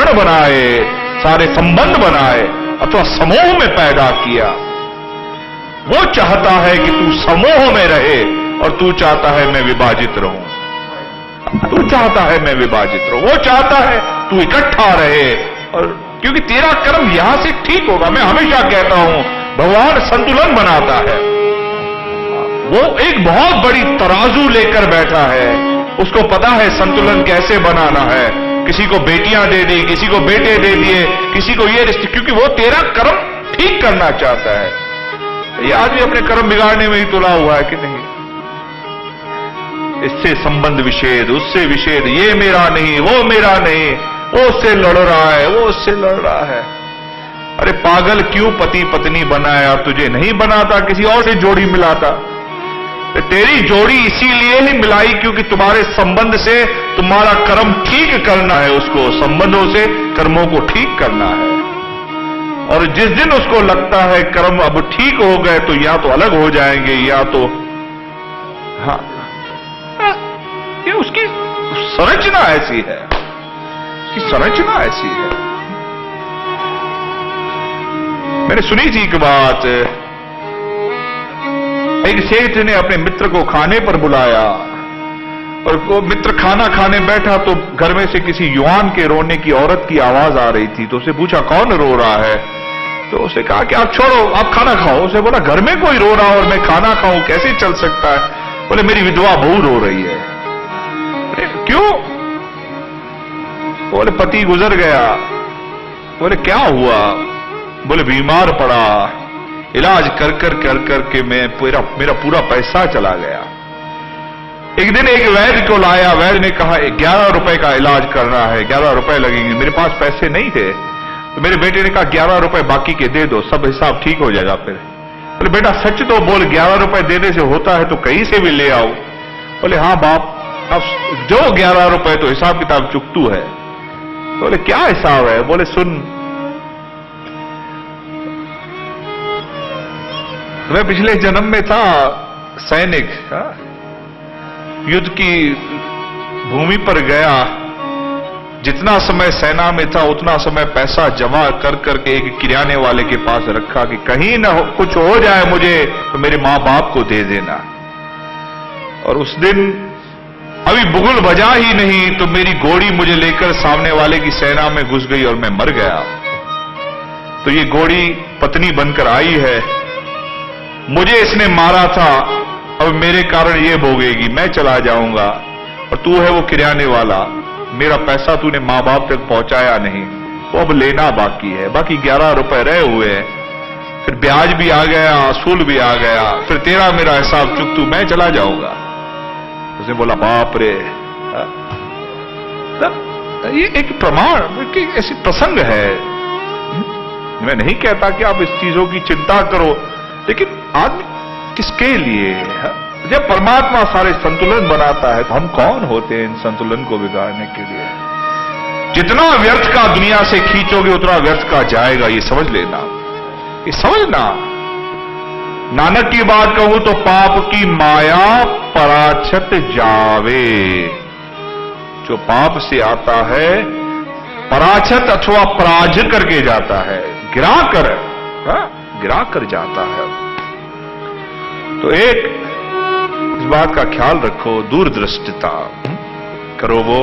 कारण बनाए, सारे संबंध बनाए अथवा समूह में पैदा किया। वो चाहता है कि तू समूह में रहे और तू चाहता है मैं विभाजित रहूं। तू चाहता है मैं विभाजित रहूं, वो चाहता है तू इकट्ठा रहे, और क्योंकि तेरा कर्म यहां से ठीक होगा। मैं हमेशा कहता हूं भगवान संतुलन बनाता है। वो एक बहुत बड़ी तराजू लेकर बैठा है, उसको पता है संतुलन कैसे बनाना है। किसी को बेटियां दे दी, किसी को बेटे दे दिए, किसी को ये रिश्ते, क्योंकि वो तेरा कर्म ठीक करना चाहता है। ये आदमी अपने कर्म बिगाड़ने में ही तुला हुआ है कि नहीं। इससे संबंध विच्छेद, उससे विच्छेद, ये मेरा नहीं, वो मेरा नहीं, वो उससे लड़ रहा है, वो उससे लड़ रहा है। अरे पागल, क्यों पति पत्नी बनाया? तुझे नहीं बनाता, किसी और से जोड़ी मिलाता। तेरी जोड़ी इसीलिए ही मिलाई क्योंकि तुम्हारे संबंध से तुम्हारा कर्म ठीक करना है, उसको संबंधों से कर्मों को ठीक करना है। और जिस दिन उसको लगता है कर्म अब ठीक हो गए तो या तो अलग हो जाएंगे या तो हाँ, ये उसकी संरचना ऐसी है, उसकी संरचना ऐसी है। मैंने सुनी थी एक बात, एक सेठ ने अपने मित्र को खाने पर बुलाया और वो मित्र खाना खाने बैठा तो घर में से किसी युवान के रोने की औरत की आवाज आ रही थी। तो उसे पूछा कौन रो रहा है? तो उसे कहा कि आप छोड़ो, आप खाना खाओ। उसे बोला घर में कोई रो रहा और मैं खाना खाऊं, कैसे चल सकता है? बोले मेरी विधवा बहू रो रही है। क्यों? बोले पति गुजर गया। बोले क्या हुआ? बोले बीमार पड़ा, इलाज कर कर के मेरा पूरा पैसा चला गया। एक दिन एक वैद्य को लाया, वैद्य ने कहा 11 रुपए का इलाज करना है, 11 रुपए लगेंगे। मेरे पास पैसे नहीं थे तो मेरे बेटे ने कहा 11 रुपए बाकी के दे दो, सब हिसाब ठीक हो जाएगा। फिर बोले बेटा सच तो बोल, 11 रुपए देने से होता है तो कहीं से भी ले आओ। बोले हाँ बाप, अब जो 11 रुपए तो हिसाब किताब चुकतू है। बोले क्या हिसाब है? बोले सुन, मैं पिछले जन्म में था सैनिक, युद्ध की भूमि पर गया, जितना समय सेना में था उतना समय पैसा जमा कर करके एक किराने वाले के पास रखा कि कहीं ना कुछ हो जाए मुझे तो मेरे मां बाप को दे देना। और उस दिन अभी बुगुल बजा ही नहीं तो मेरी घोड़ी मुझे लेकर सामने वाले की सेना में घुस गई और मैं मर गया। तो ये घोड़ी पत्नी बनकर आई है, मुझे इसने मारा था, अब मेरे कारण ये भोगेगी, मैं चला जाऊंगा। और तू है वो किराने वाला, मेरा पैसा तूने मां बाप तक पहुंचाया नहीं, वो अब लेना बाकी है, बाकी 11 रुपए रहे हुए हैं, फिर ब्याज भी आ गया, असूल भी आ गया, फिर तेरा मेरा हिसाब चुकतू, मैं चला जाऊंगा। उसने बोला बाप रे। ये एक प्रमाण कि ऐसी प्रसंग है। मैं नहीं कहता कि आप इस चीजों की चिंता करो, लेकिन आदमी किसके लिए? जब परमात्मा सारे संतुलन बनाता है तो हम कौन होते हैं इन संतुलन को बिगाड़ने के लिए? जितना व्यर्थ का दुनिया से खींचोगे उतना व्यर्थ का जाएगा, ये समझ लेना, ये समझना। नानक की बात कहूं तो पाप की माया पराछत जावे। जो पाप से आता है पराछत अथवा पराज करके जाता है, गिरा कर जाता है। तो एक इस बात का ख्याल रखो, दूरदृष्टिता करो। वो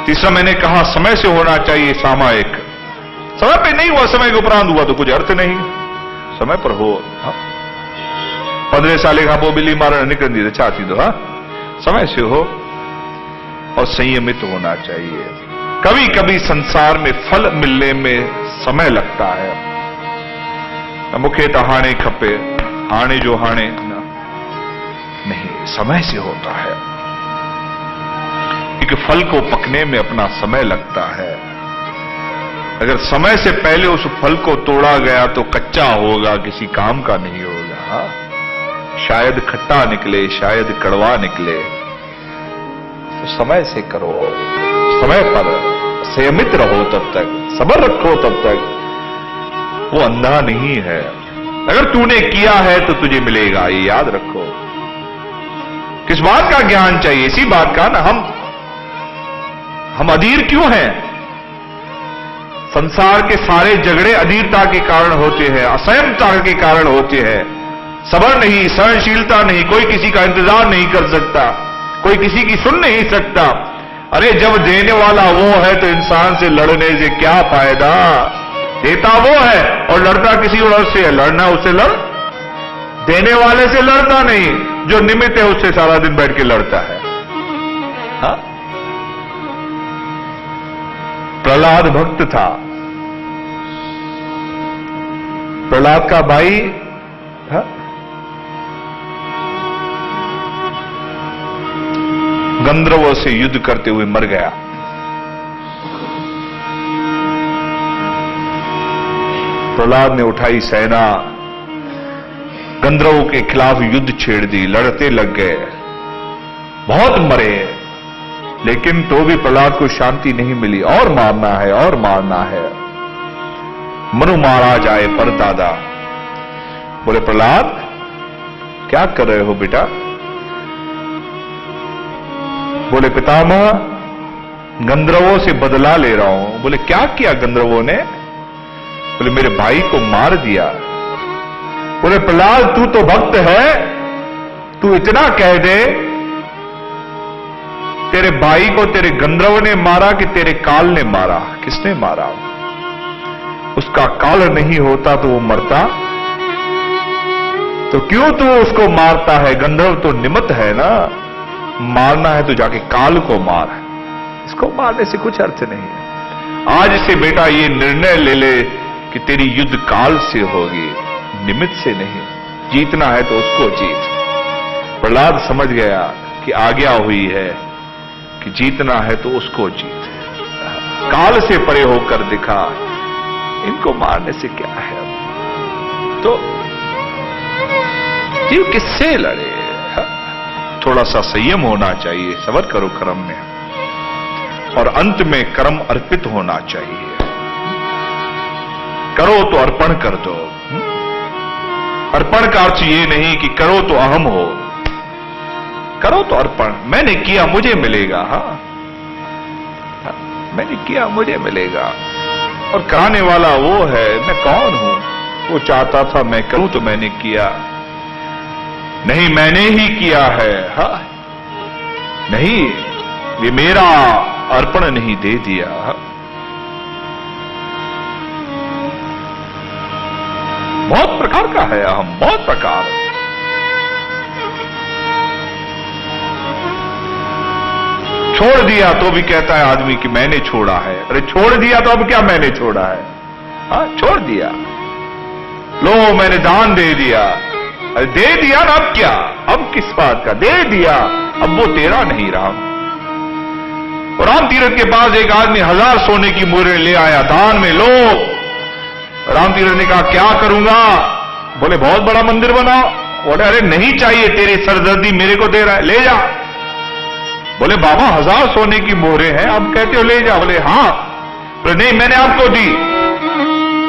तीसरा मैंने कहा समय से होना चाहिए सामायिक। समय पे नहीं हुआ, समय के उपरांत हुआ तो कुछ अर्थ नहीं, समय पर हो। 15 साल का वो बिल्ली मारना निकल दी चाहती तो समय से हो और संयमित होना चाहिए। कभी कभी संसार में फल मिलने में समय लगता है। मुखे तो हाणे खपे, हाणे जो हाणे नहीं, समय से होता है, क्योंकि फल को पकने में अपना समय लगता है। अगर समय से पहले उस फल को तोड़ा गया तो कच्चा होगा, किसी काम का नहीं होगा। शायद खट्टा निकले, शायद कड़वा निकले। तो समय से करो, समय पर संयमित रहो, तब तक सब्र रखो, तब तक। वो अंधा नहीं है, अगर तूने किया है तो तुझे मिलेगा, ये याद रखो। किस बात का ज्ञान चाहिए? इसी बात का ना, हम अधीर क्यों हैं? संसार के सारे झगड़े अधीरता के कारण होते हैं, असंयमता के कारण होते हैं। सब्र नहीं, सहनशीलता नहीं, कोई किसी का इंतजार नहीं कर सकता, कोई किसी की सुन नहीं सकता। अरे जब देने वाला वो है तो इंसान से लड़ने से क्या फायदा? देता वो है और लड़ता किसी और से है। लड़ना उससे लड़, देने वाले से लड़ता नहीं, जो निमित्त है उससे सारा दिन बैठ के लड़ता है। हा? प्रहलाद भक्त था। प्रहलाद का भाई हा? गंधर्वों से युद्ध करते हुए मर गया। प्रहलाद ने उठाई सेना, गंधर्वों के खिलाफ युद्ध छेड़ दी, लड़ते लग गए, बहुत मरे, लेकिन तो भी प्रहलाद को शांति नहीं मिली। और मारना है, और मारना है। मनु महाराज आए पर दादा, बोले प्रहलाद क्या कर रहे हो बेटा? बोले पितामह गंधर्वों से बदला ले रहा हूं। बोले क्या किया गंधर्वों ने? बोले मेरे भाई को मार दिया। बोले प्रहलाद तू तो भक्त है, तू इतना कह दे तेरे भाई को तेरे गंधर्व ने मारा कि तेरे काल ने मारा? किसने मारा? उसका काल नहीं होता तो वो मरता, तो क्यों तू उसको मारता है? गंधर्व तो निमित्त है ना, मारना है तो जाके काल को मार, इसको मारने से कुछ अर्थ नहीं है। आज से बेटा ये निर्णय ले ले कि तेरी युद्ध काल से होगी, निमित्त से नहीं। जीतना है तो उसको जीत। प्रहलाद समझ गया कि आज्ञा हुई है कि जीतना है तो उसको जीत। काल से परे होकर दिखा, इनको मारने से क्या है? तो जीव किससे लड़े? थोड़ा सा संयम होना चाहिए, सबर करो कर्म में, और अंत में कर्म अर्पित होना चाहिए। करो तो अर्पण कर दो। अर्पण का अर्थ ये नहीं कि करो तो अहम हो, करो तो अर्पण। मैंने किया मुझे मिलेगा, मैंने किया मुझे मिलेगा, और कराने वाला वो है, मैं कौन हूं? वो चाहता था मैं करूं तो मैंने किया, नहीं मैंने ही किया है। हा? नहीं, ये मेरा अर्पण नहीं दे दिया। हा? बहुत प्रकार का है अहम, बहुत प्रकार। छोड़ दिया तो भी कहता है आदमी कि मैंने छोड़ा है। अरे छोड़ दिया तो अब क्या मैंने छोड़ा है? हाँ छोड़ दिया, लो मैंने दान दे दिया। अरे दे दिया ना, अब क्या? अब किस बात का? दे दिया, अब वो तेरा नहीं रहा। और राम तीरथ के पास एक आदमी 1000 सोने की मोहरें ले आया, दान में लो। राम तीरथ ने कहा क्या करूंगा? बोले बहुत बड़ा मंदिर बनाओ। बोले अरे नहीं चाहिए, तेरी सरदर्दी मेरे को दे रहा है, ले जा। बोले बाबा 1000 सोने की मोहरें हैं, आप कहते हो ले जा। बोले हाँ। बोले नहीं मैंने आपको दी।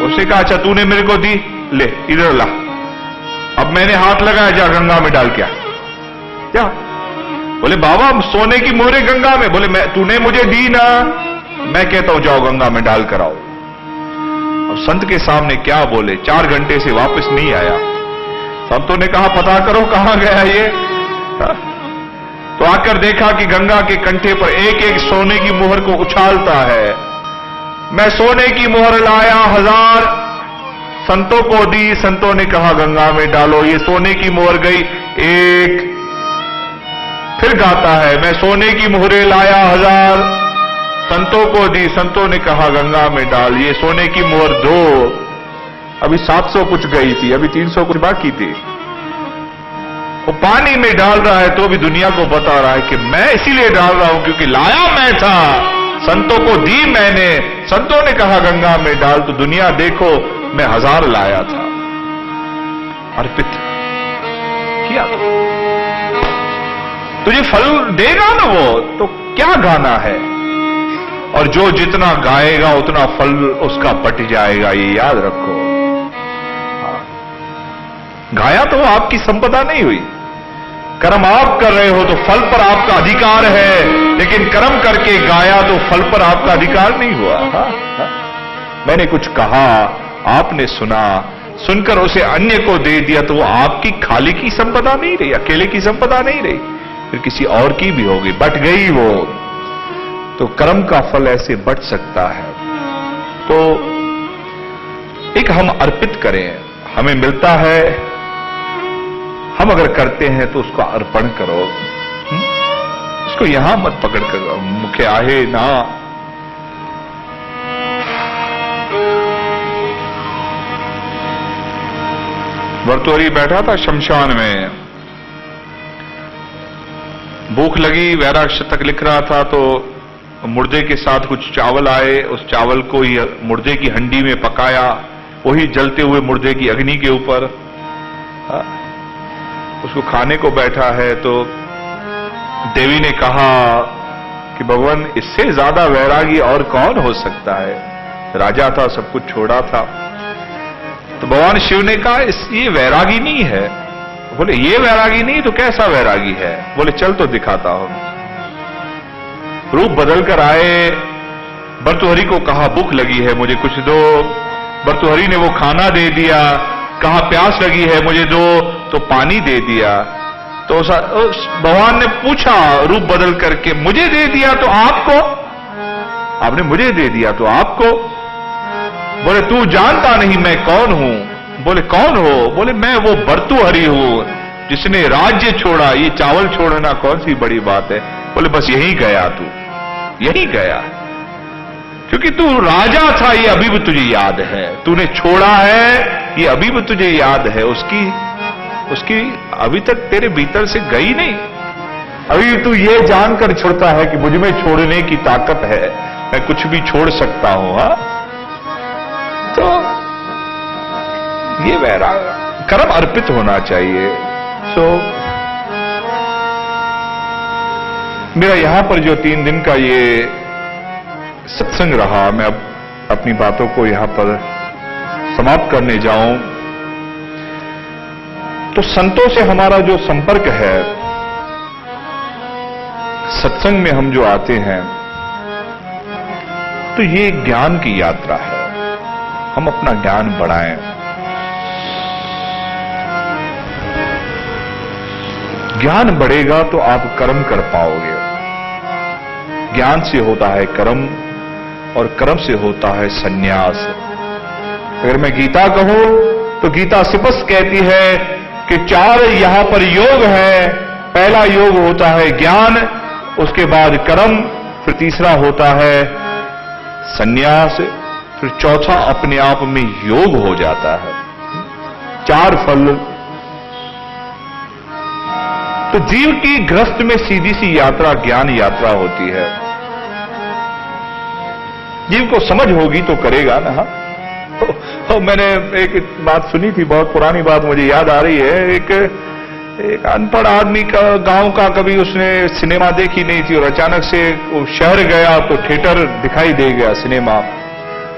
उसने कहा अच्छा तूने मेरे को दी, ले इधर ला। अब मैंने हाथ लगाया, जा गंगा में डाल, क्या? बोले बाबा सोने की मोहरें गंगा में। बोले मैं, तूने मुझे दी ना, मैं कहता हूं जाओ गंगा में डाल कर आओ। अब संत के सामने क्या बोले? 4 घंटे से वापस नहीं आया। संतों ने कहा पता करो कहां गया ये। तो आकर देखा कि गंगा के कंठे पर एक एक सोने की मोहर को उछालता है। मैं सोने की मोहर लाया 1000, संतों को दी, संतों ने कहा गंगा में डालो। ये सोने की मोहर गई 1, फिर गाता है मैं सोने की मोहरें लाया 1000, संतों को दी, संतों ने कहा गंगा में डाल। ये सोने की मोहर 2, अभी 700 कुछ गई थी, अभी 300 कुछ बाकी थी। वो पानी में डाल रहा है तो भी दुनिया को बता रहा है कि मैं इसीलिए डाल रहा हूं क्योंकि लाया मैं था, संतों को दी मैंने, संतों ने कहा गंगा में डाल, तो दुनिया देखो मैं 1000 लाया था, अर्पित किया। तुझे फल देगा ना वो, तो क्या गाना है? और जो जितना गाएगा उतना फल उसका बट जाएगा, ये याद रखो। गाया तो आपकी संपदा नहीं हुई। कर्म आप कर रहे हो तो फल पर आपका अधिकार है, लेकिन कर्म करके गाया तो फल पर आपका अधिकार नहीं हुआ। मैंने कुछ कहा, आपने सुना, सुनकर उसे अन्य को दे दिया, तो वो आपकी खाली की संपदा नहीं रही, अकेले की संपदा नहीं रही, फिर किसी और की भी होगी, बट गई वो। तो कर्म का फल ऐसे बट सकता है। तो एक हम अर्पित करें, हमें मिलता है, हम अगर करते हैं तो उसको अर्पण करो। उसको यहां मत पकड़ कर मुखे आहे ना। भर्तृहरि बैठा था शमशान में, भूख लगी, वैराग शतक लिख रहा था, तो मुर्दे के साथ कुछ चावल आए, उस चावल को ही मुर्दे की हंडी में पकाया, वही जलते हुए मुर्दे की अग्नि के ऊपर उसको खाने को बैठा है। तो देवी ने कहा कि भगवान, इससे ज्यादा वैरागी और कौन हो सकता है? राजा था, सब कुछ छोड़ा था। तो भगवान शिव ने कहा, ये वैरागी नहीं है। बोले ये वैरागी नहीं तो कैसा वैरागी है? बोले चल तो दिखाता हूं। रूप बदल कर आए, भर्तृहरि को कहा भूख लगी है, मुझे कुछ दो। भर्तृहरि ने वो खाना दे दिया। कहा प्यास लगी है, मुझे दो, तो पानी दे दिया। तो भगवान ने पूछा रूप बदल करके, मुझे दे दिया तो आपको? आपने मुझे दे दिया तो आपको? बोले तू जानता नहीं मैं कौन हूं। बोले कौन हो? बोले मैं वो भर्तृहरि हूं जिसने राज्य छोड़ा, ये चावल छोड़ना कौन सी बड़ी बात है। बोले बस यही गया, तू यही गया, क्योंकि तू राजा था, ये अभी भी तुझे याद है। तूने छोड़ा है, ये अभी भी तुझे याद है। उसकी अभी तक तेरे भीतर से गई नहीं। अभी तू ये जानकर छोड़ता है कि मुझ में छोड़ने की ताकत है, मैं कुछ भी छोड़ सकता हूं। हा? तो ये वैराग कर्म अर्पित होना चाहिए। मेरा यहां पर जो 3 दिन का ये सत्संग रहा, मैं अब अपनी बातों को यहां पर समाप्त करने जाऊं। तो संतों से हमारा जो संपर्क है, सत्संग में हम जो आते हैं, तो ये ज्ञान की यात्रा है। हम अपना ज्ञान बढ़ाएं। ज्ञान बढ़ेगा तो आप कर्म कर पाओगे। ज्ञान से होता है कर्म, और कर्म से होता है सन्यास। अगर मैं गीता कहूं तो गीता स्पष्ट कहती है कि 4 यहां पर योग है। पहला योग होता है ज्ञान, उसके बाद कर्म, फिर तीसरा होता है सन्यास, फिर चौथा अपने आप में योग हो जाता है। 4 फल। तो जीव की गृहस्थ में सीधी सी यात्रा ज्ञान यात्रा होती है। जीव को समझ होगी तो करेगा ना। तो मैंने एक बात सुनी थी, बहुत पुरानी बात मुझे याद आ रही है। एक अनपढ़ आदमी का, गांव का, कभी उसने सिनेमा देखी नहीं थी और अचानक से वो शहर गया तो थिएटर दिखाई दे गया, सिनेमा।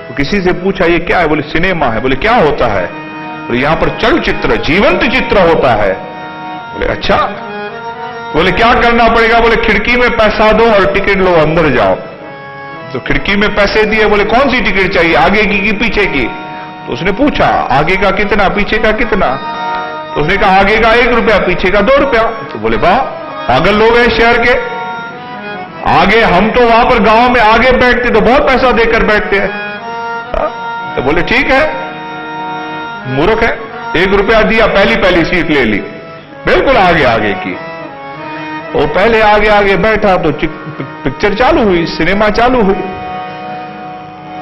तो किसी से पूछा ये क्या है? बोले सिनेमा है। बोले क्या होता है? बोले यहां पर चलचित्र, जीवंत चित्र होता है। बोले अच्छा। बोले क्या करना पड़ेगा? बोले खिड़की में पैसा दो और टिकट लो, अंदर जाओ। तो खिड़की में पैसे दिए। बोले कौन सी टिकट चाहिए, आगे की कि पीछे की? तो उसने पूछा आगे का कितना, पीछे का कितना? तो उसने कहा आगे का 1 रुपया, पीछे का 2 रुपया। तो बोले वाह, पागल लोग हैं शहर के। आगे हम तो वहां पर गांव में आगे बैठते तो बहुत पैसा देकर बैठते हैं। तो बोले ठीक है, मूर्ख है। 1 रुपया दिया, पहली सीट ले ली, बिल्कुल आगे आगे की। वो पहले आगे आगे बैठा तो पिक्चर चालू हुई, सिनेमा चालू हुई।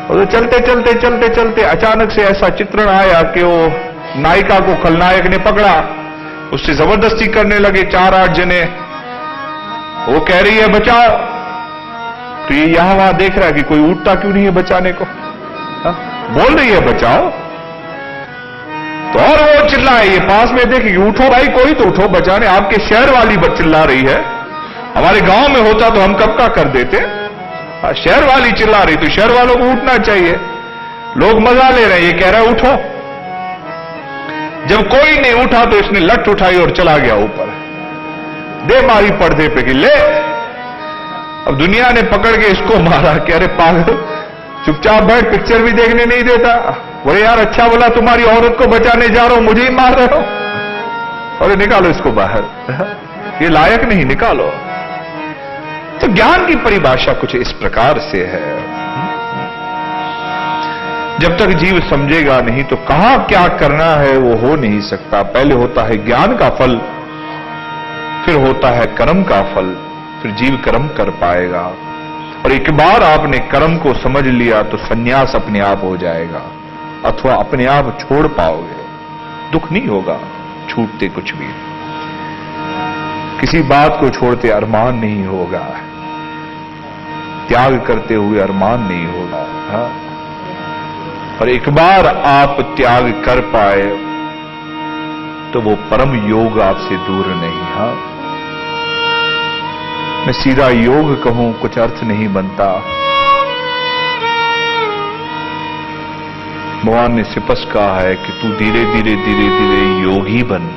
और चलते चलते चलते चलते अचानक से ऐसा चित्रण आया कि वो नायिका को खलनायक ने पकड़ा, उससे जबरदस्ती करने लगे 4-8 जने। वो कह रही है बचाओ। तो ये यहां वहां देख रहा है कि कोई उठता क्यों नहीं है बचाने को। बोल रही है बचाओ, तो और वो चिल्लाए, ये पास में देखे, उठो भाई, कोई तो उठो बचाने। आपके शहर वाली चिल्ला रही है, हमारे गांव में होता तो हम कब का कर देते। शहर वाली चिल्ला रही, तो शहर वालों को उठना चाहिए। लोग मजा ले रहे हैं, ये कह रहा है उठो। जब कोई नहीं उठा तो इसने लठ उठाई और चला गया ऊपर, दे मारी पर्दे पे कि ले। अब दुनिया ने पकड़ के इसको मारा कि अरे पागल, चुपचाप बैठ, पिक्चर भी देखने नहीं देता। बोले यार अच्छा बोला तुम्हारी औरत को बचाने जा रहा हूं, मुझे ही मार रहे हो। अरे निकालो इसको बाहर, ये लायक नहीं, निकालो। तो ज्ञान की परिभाषा कुछ इस प्रकार से है। जब तक जीव समझेगा नहीं तो कहां क्या करना है वो हो नहीं सकता। पहले होता है ज्ञान का फल, फिर होता है कर्म का फल, फिर जीव कर्म कर पाएगा। और एक बार आपने कर्म को समझ लिया तो संन्यास अपने आप हो जाएगा, अथवा अपने आप छोड़ पाओगे। दुख नहीं होगा छूटते कुछ भी, किसी बात को छोड़ते अरमान नहीं होगा, त्याग करते हुए अरमान नहीं होगा। हाँ? और एक बार आप त्याग कर पाए तो वो परम योग आपसे दूर नहीं। हाँ, मैं सीधा योग कहूं कुछ अर्थ नहीं बनता। भगवान ने स्पष्ट कहा है कि तू धीरे धीरे धीरे धीरे योगी बन।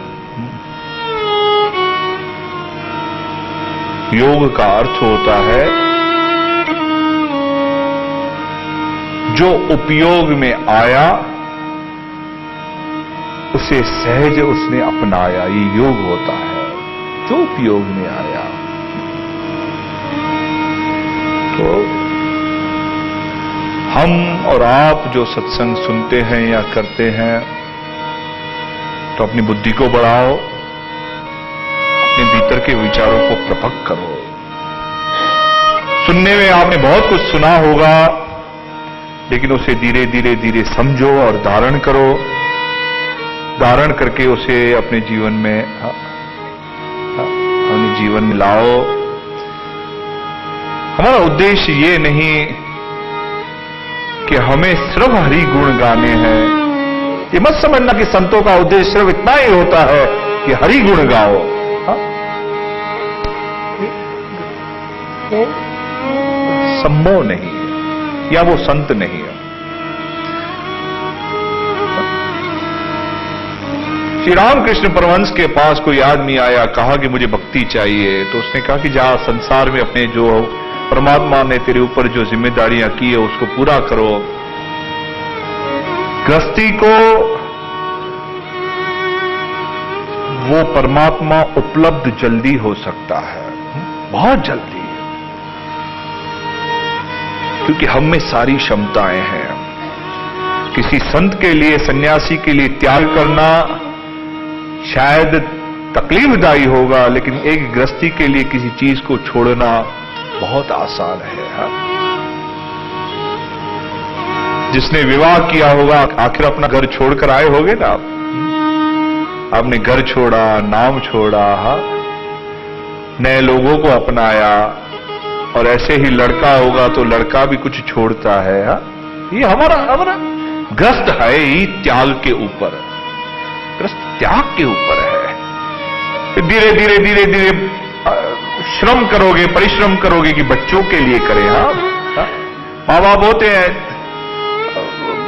योग का अर्थ होता है जो उपयोग में आया उसे सहज उसने अपनाया, ये योग होता है। जो उपयोग में आया तो हम और आप जो सत्संग सुनते हैं या करते हैं तो अपनी बुद्धि को बढ़ाओ, अपने भीतर के विचारों को प्रपक करो। सुनने में आपने बहुत कुछ सुना होगा, लेकिन उसे धीरे धीरे धीरे समझो और धारण करो। धारण करके उसे अपने जीवन में लाओ। हमारा उद्देश्य ये नहीं कि हमें सिर्फ हरि गुण गाने हैं। ये मत समझना कि संतों का उद्देश्य सिर्फ इतना ही होता है कि हरि गुण गाओ। संभव नहीं है, या वो संत नहीं है। श्री रामकृष्ण परमहंस के पास कोई आदमी आया, कहा कि मुझे भक्ति चाहिए। तो उसने कहा कि जा संसार में अपने जो परमात्मा ने तेरे ऊपर जो जिम्मेदारियां की है उसको पूरा करो। गृहस्थी को वो परमात्मा उपलब्ध जल्दी हो सकता है, बहुत जल्दी, क्योंकि हम में सारी क्षमताएं हैं। किसी संत के लिए, सन्यासी के लिए त्याग करना शायद तकलीफदायी होगा, लेकिन एक गृहस्थी के लिए किसी चीज को छोड़ना बहुत आसान है। हाँ? जिसने विवाह किया होगा आखिर अपना घर छोड़कर आए होगे ना आप। आपने घर छोड़ा, नाम छोड़ा, हाँ? नए लोगों को अपनाया। और ऐसे ही लड़का होगा तो लड़का भी कुछ छोड़ता है। हाँ? ये हमारा ग्रस्त है ही त्याग के ऊपर, ग्रस्त त्याग के ऊपर है। फिर धीरे धीरे धीरे धीरे श्रम करोगे, परिश्रम करोगे कि बच्चों के लिए करें। हाँ? माँ बाप होते हैं,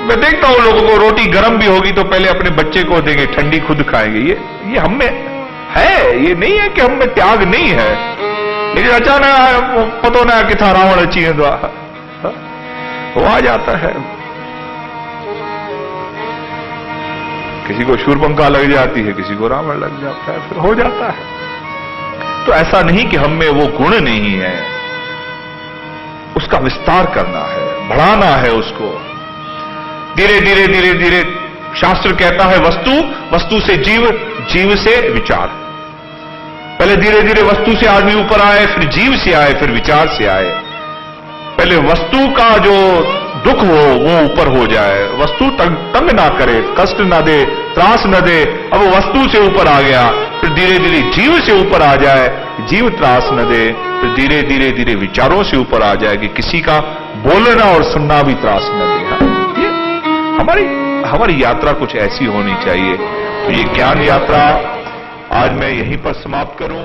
मैं देखता हूं लोगों को, रोटी गर्म भी होगी तो पहले अपने बच्चे को देंगे, ठंडी खुद खाएंगे। ये हम में है, ये नहीं है कि हम में त्याग नहीं है। लेकिन अचानक पतो ना कि था रावण अची वो आ जाता है। किसी को शूरपंखा लग जाती है, किसी को रावण लग जाता है, फिर हो जाता है। तो ऐसा नहीं कि हम में वो गुण नहीं है, उसका विस्तार करना है, बढ़ाना है उसको। धीरे धीरे धीरे धीरे शास्त्र कहता है वस्तु से जीव, जीव से विचार। पहले धीरे धीरे वस्तु से आदमी ऊपर आए, फिर जीव से आए, फिर विचार से आए। पहले वस्तु का जो दुख हो वो ऊपर हो जाए, वस्तु तंग ना करे, कष्ट ना दे, त्रास न दे। अब वो वस्तु से ऊपर आ गया, फिर धीरे धीरे जीव से ऊपर आ जाए, जीव त्रास न दे, फिर धीरे धीरे धीरे विचारों से ऊपर आ जाए कि किसी का बोलना और सुनना भी त्रास न दे। हमारी यात्रा कुछ ऐसी होनी चाहिए। तो ये ज्ञान यात्रा आज मैं यहीं पर समाप्त करूं।